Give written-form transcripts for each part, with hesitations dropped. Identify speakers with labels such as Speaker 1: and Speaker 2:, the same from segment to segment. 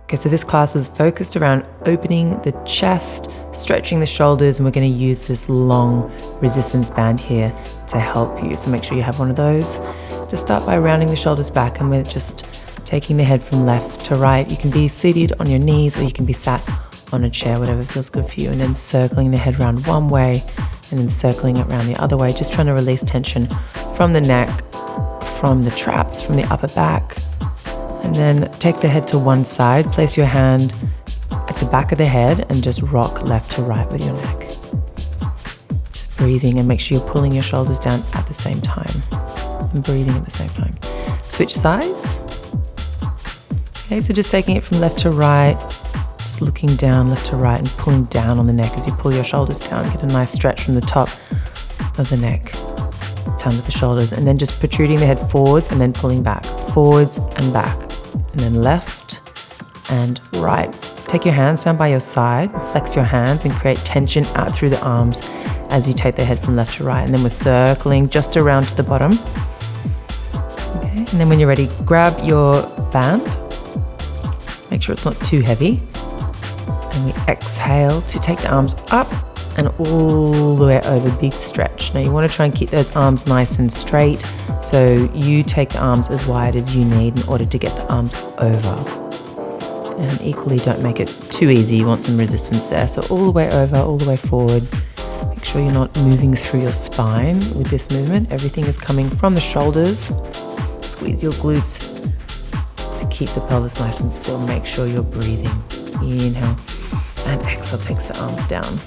Speaker 1: Okay, so this class is focused around opening the chest, stretching the shoulders, and we're going to use this long resistance band here to help you. So make sure you have one of those. Just start by rounding the shoulders back, and we're just taking the head from left to right. You can be seated on your knees or you can be sat on a chair, whatever feels good for you, and then circling the head around one way and then circling it around the other way, just trying to release tension from the neck, from the traps, from the upper back. And then take the head to one side, place your hand at the back of the head and just rock left to right with your neck. Just breathing, and make sure you're pulling your shoulders down at the same time and breathing at the same time. Switch sides. Okay, so just taking it from left to right, just looking down left to right and pulling down on the neck as you pull your shoulders down. Get a nice stretch from the top of the neck down to the shoulders, and then just protruding the head forwards and then pulling back, forwards and back, and then left and right. Take your hands down by your side, flex your hands and create tension out through the arms as you take the head from left to right. And then we're circling just around to the bottom. Okay, and then when you're ready, grab your band. Make sure it's not too heavy. And we exhale to take the arms up and all the way over, big stretch. Now you want to try and keep those arms nice and straight, so you take the arms as wide as you need in order to get the arms over. And equally, don't make it too easy. You want some resistance there. So all the way over, all the way forward. Make sure you're not moving through your spine with this movement. Everything is coming from the shoulders. Squeeze your glutes to keep the pelvis nice and still. Make sure you're breathing. Inhale and exhale takes the arms down.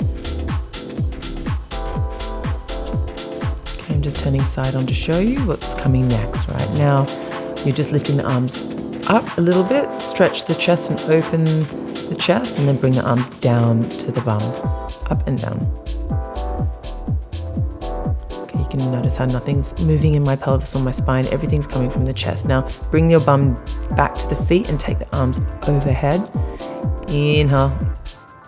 Speaker 1: Okay, I'm just turning side on to show you what's coming next. Right now, you're just lifting the arms up a little bit, stretch the chest and open the chest, and then bring the arms down to the bum, up and down. Okay, you can notice how nothing's moving in my pelvis or my spine. Everything's coming from the chest. Now, bring your bum back to the feet and take the arms overhead. Inhale,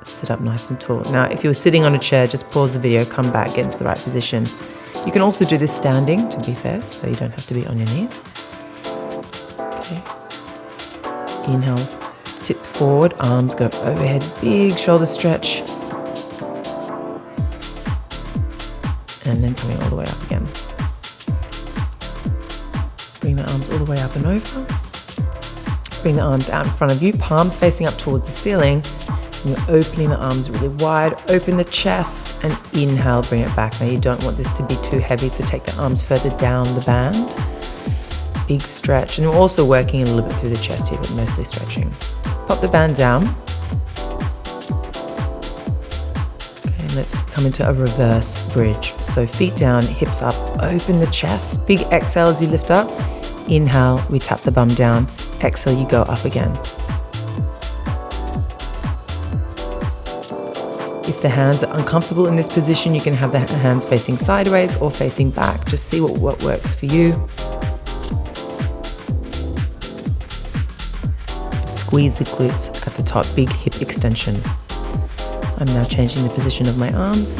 Speaker 1: sit up nice and tall. Now, if you're sitting on a chair, just pause the video, come back, get into the right position. You can also do this standing, to be fair, so you don't have to be on your knees. Okay. Inhale, tip forward, arms go overhead, big shoulder stretch. And then coming all the way up again. Bring the arms all the way up and over. Bring the arms out in front of you, palms facing up towards the ceiling. And you're opening the arms really wide, open the chest, and inhale, bring it back. Now you don't want this to be too heavy, so take the arms further down the band. Big stretch, and we're also working a little bit through the chest here, but mostly stretching. Pop the band down. Okay, and let's come into a reverse bridge. So feet down, hips up, open the chest. Big exhale as you lift up. Inhale, we tap the bum down. Exhale, you go up again. If the hands are uncomfortable in this position, you can have the hands facing sideways or facing back. Just see what works for you. Squeeze the glutes at the top, big hip extension. I'm now changing the position of my arms.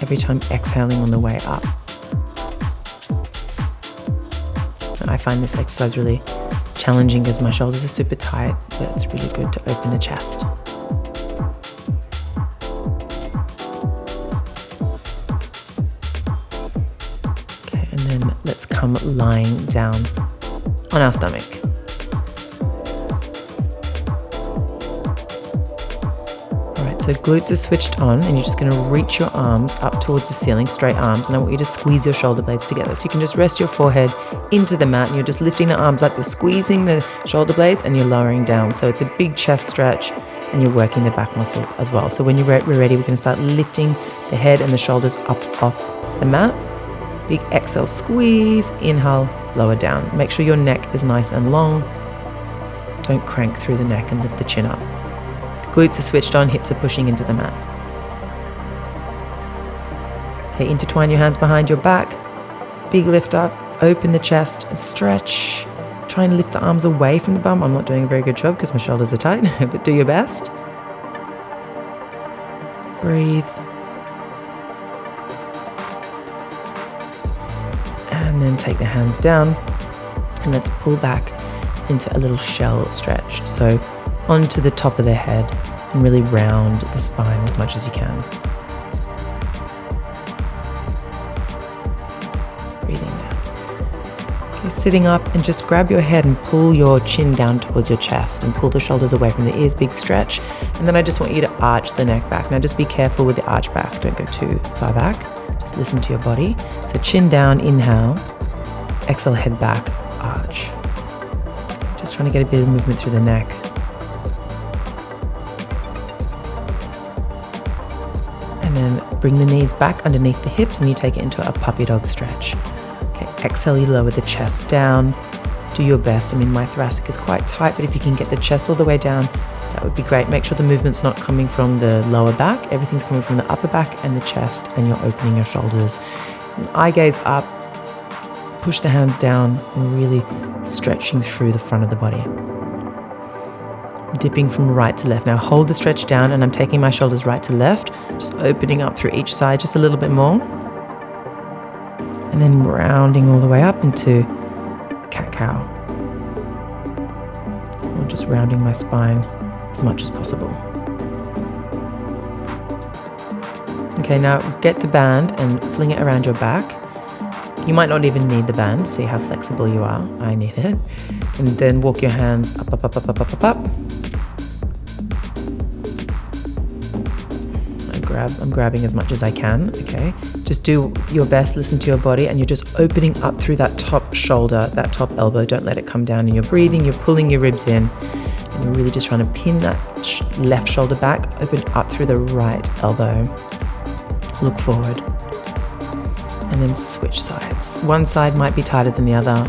Speaker 1: Every time exhaling on the way up. And I find this exercise really challenging because my shoulders are super tight, but it's really good to open the chest. Okay, and then let's come lying down on our stomach. Alright, so glutes are switched on, and you're just going to reach your arms up towards the ceiling, straight arms, and I want you to squeeze your shoulder blades together. So you can just rest your forehead into the mat, and you're just lifting the arms up, you're squeezing the shoulder blades, and you're lowering down. So it's a big chest stretch, and you're working the back muscles as well. So when we're ready, we're going to start lifting the head and the shoulders up off the mat. Big exhale, squeeze, inhale, lower down. Make sure your neck is nice and long. Don't crank through the neck and lift the chin up. Glutes are switched on, hips are pushing into the mat. Okay, intertwine your hands behind your back. Big lift up, open the chest, stretch. Try and lift the arms away from the bum. I'm not doing a very good job because my shoulders are tight, but do your best. Breathe. And then take the hands down and let's pull back into a little shell stretch. So onto the top of the head and really round the spine as much as you can. Breathing there. Okay, sitting up, and just grab your head and pull your chin down towards your chest and pull the shoulders away from the ears, big stretch. And then I just want you to arch the neck back. Now just be careful with the arch back, don't go too far back. Just listen to your body. So chin down, inhale, exhale, head back, arch. Just trying to get a bit of movement through the neck. And then bring the knees back underneath the hips and you take it into a puppy dog stretch. Okay, exhale, you lower the chest down. Do your best. I mean, my thoracic is quite tight, but if you can get the chest all the way down, that would be great. Make sure the movement's not coming from the lower back. Everything's coming from the upper back and the chest, and you're opening your shoulders. And eye gaze up, push the hands down, and really stretching through the front of the body. Dipping from right to left. Now hold the stretch down, and I'm taking my shoulders right to left, just opening up through each side just a little bit more. And then rounding all the way up into cat-cow. Or just rounding my spine as much as possible. Okay, now get the band and fling it around your back. You might not even need the band, see how flexible you are. I need it. And then walk your hands up, up, up, up, up, up, up, up. I'm grabbing as much as I can, okay? Just do your best, listen to your body, and you're just opening up through that top shoulder, that top elbow. Don't let it come down, and you're breathing, you're pulling your ribs in, and you're really just trying to pin that left shoulder back, open up through the right elbow. Look forward. And then switch sides. One side might be tighter than the other.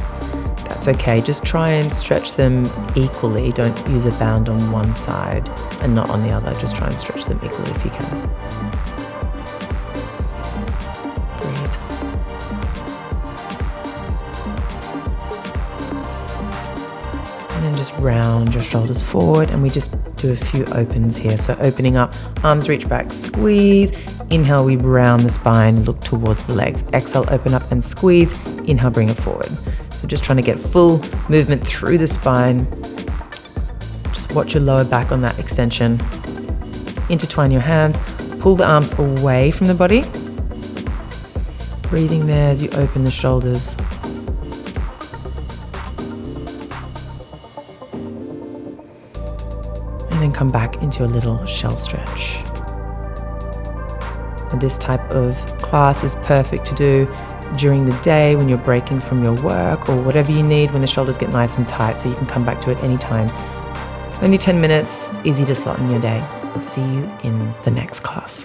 Speaker 1: That's okay. Just try and stretch them equally. Don't use a band on one side and not on the other. Just try and stretch them equally if you can. Breathe. And then just round your shoulders forward, and we just do a few opens here. So opening up, arms reach back, squeeze. Inhale, we round the spine, look towards the legs. Exhale, open up and squeeze. Inhale, bring it forward. So just trying to get full movement through the spine. Just watch your lower back on that extension. Intertwine your hands. Pull the arms away from the body. Breathing there as you open the shoulders. And then come back into a little shell stretch. And this type of class is perfect to do during the day when you're breaking from your work or whatever you need when the shoulders get nice and tight, so you can come back to it anytime. Only 10 minutes, easy to slot in your day. I'll see you in the next class.